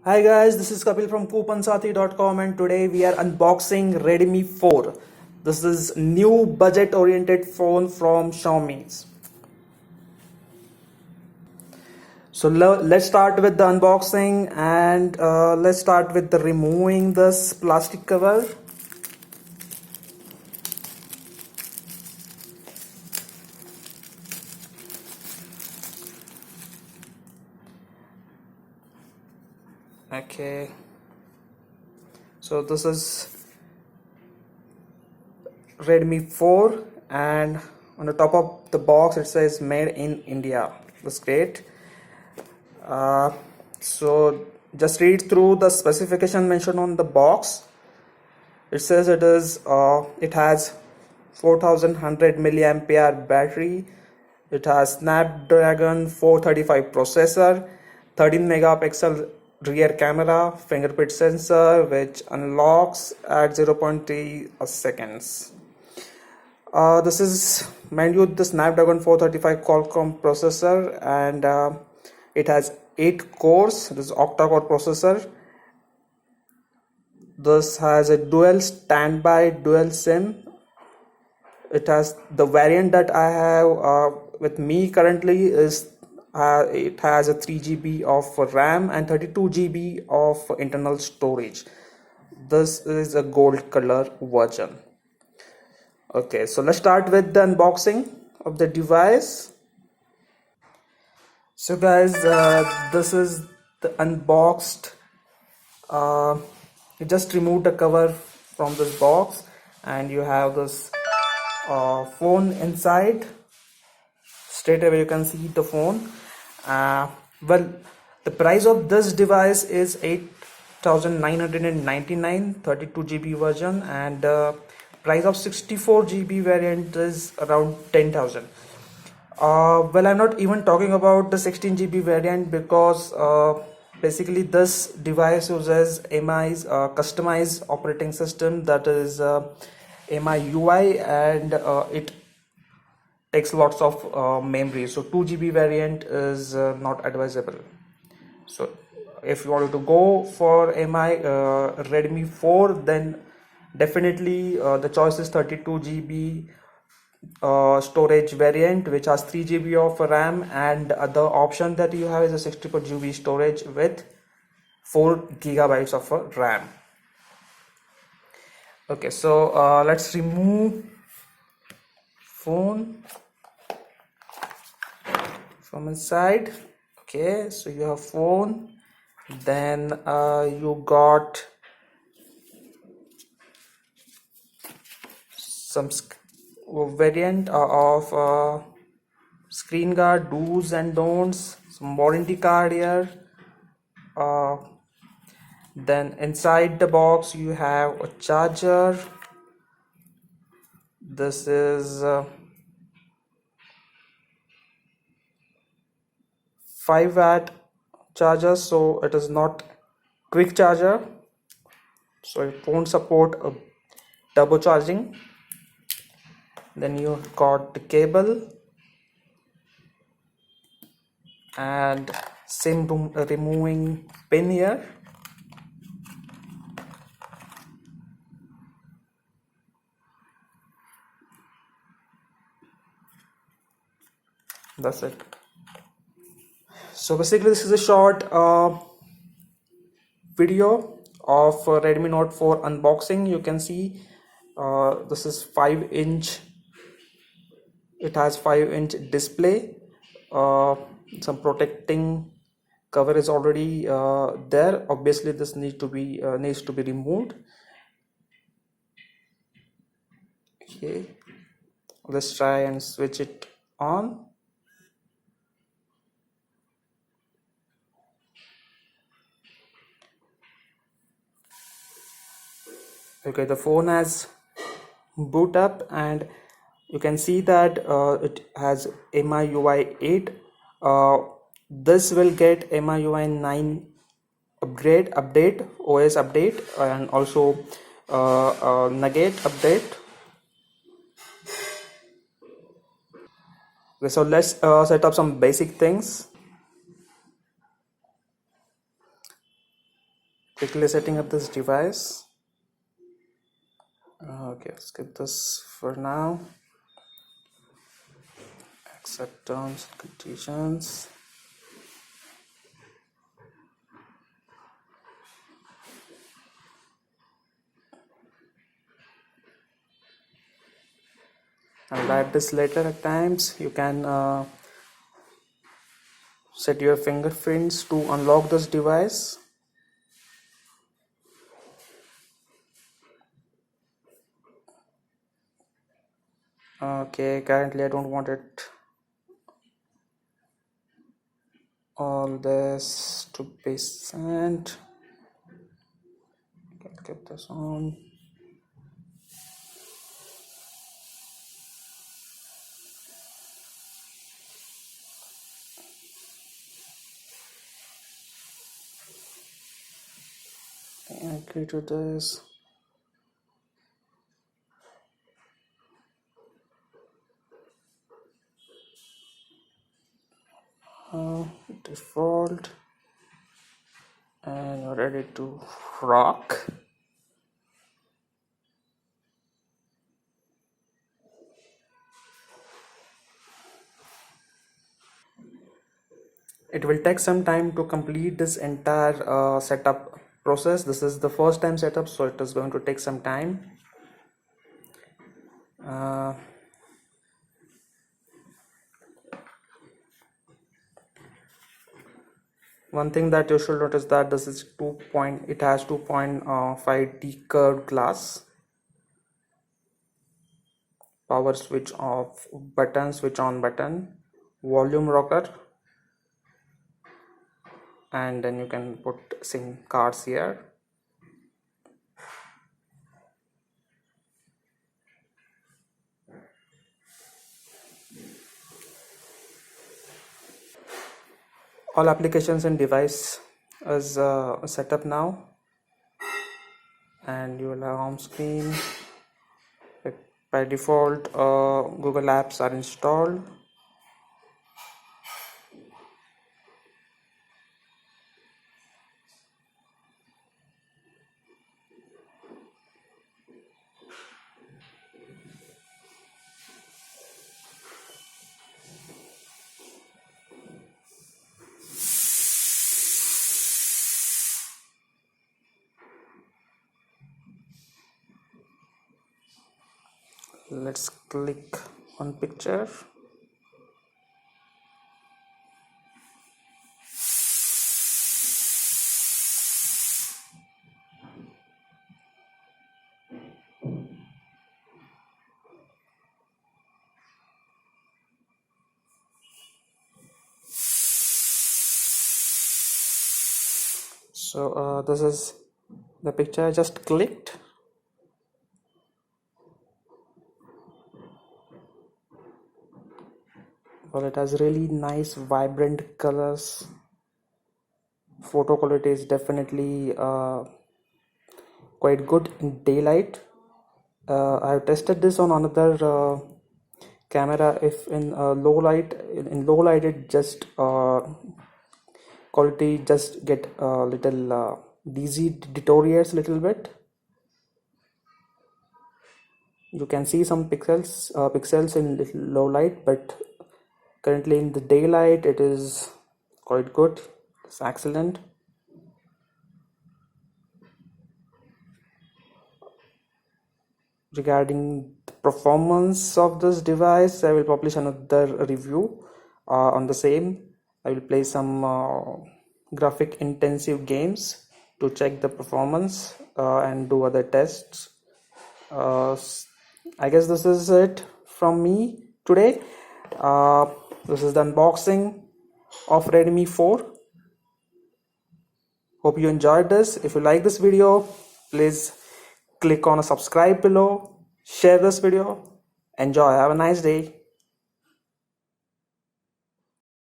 Hi guys, this is Kapil from couponsathi.com and today we are unboxing Redmi 4. This is new budget oriented phone from Xiaomi. So let's start with the unboxing and let's start with the removing this plastic cover. Okay, so this is Redmi 4 and on the top of the box it says made in India. That's great. Uh, so just read through the specification mentioned on the box. It says it has 4100 milliampere battery. It has Snapdragon 435 processor, 13 megapixel rear camera, fingerprint sensor which unlocks at 0.3 seconds. This is mind you the Snapdragon 435 Qualcomm processor, and it has 8 cores. This is octa-core processor. This has a dual standby dual SIM. It has the variant that I have with me currently is it has a 3 GB of RAM and 32 GB of internal storage. This is a gold color version. Okay, so let's start with the unboxing of the device. So guys, this is the unboxed. You just remove the cover from this box and you have this phone inside. Straight away you can see the phone. Well, the price of this device is 8,999 32 GB version, and price of 64 GB variant is around 10,000. Well, I'm not even talking about the 16 GB variant because basically this device uses MI's customized operating system, that is MI UI, and it takes lots of memory, so 2 GB variant is not advisable. So if you wanted to go for MI Redmi 4, then definitely the choice is 32 GB storage variant which has 3 GB of RAM, and the option that you have is a 64 GB storage with 4 gigabytes of RAM. Okay, so let's remove phone from inside. Okay, so you have phone, then you got some variant of screen guard, do's and don'ts, some warranty card here. Then inside the box you have a charger. This is 5-watt charger, so it is not quick charger, so it won't support a turbo charging. Then you got the cable and SIM removing pin here. That's it. So basically this is a short video of Redmi Note 4 unboxing. You can see this is 5-inch. It has 5-inch display. Some protecting cover is already there. Obviously this needs to be removed. Okay, let's try and switch it on. Okay, the phone has boot up and you can see that it has MIUI 8. This will get MIUI 9 update, OS update, and also Nugget update. Okay, so let's set up some basic things. quickly setting up this device. Okay, skip this for now. Accept terms and conditions. I'll add this later at times. You can set your fingerprints to unlock this device. Okay, currently I don't want it all this to be sent. I'll keep this on. I agree to this. Default, and you're ready to rock. It will take some time to complete this entire setup process. This is the first time setup, so it is going to take some time. One thing that you should notice that this is it has 2.5D curved glass. Power switch off button, switch on button, volume rocker, and then you can put SIM cards here. All applications and device is set up now, and you will have home screen. By default, Google Apps are installed. Let's click on picture. So this is the picture I just clicked. Well, it has really nice vibrant colors. Photo quality is definitely quite good in daylight. I've tested this on another camera. If in low light, it just quality just get a little deteriorates a little bit. You can see some pixels in little low light, but currently in the daylight it is quite good. It's excellent. Regarding the performance of this device, I will publish another review on the same. I will play some graphic intensive games to check the performance and do other tests. I guess this is it from me today. This is the unboxing of Redmi 4. Hope you enjoyed this. If you like this video, please click on a subscribe below, share this video. Enjoy. Have a nice day.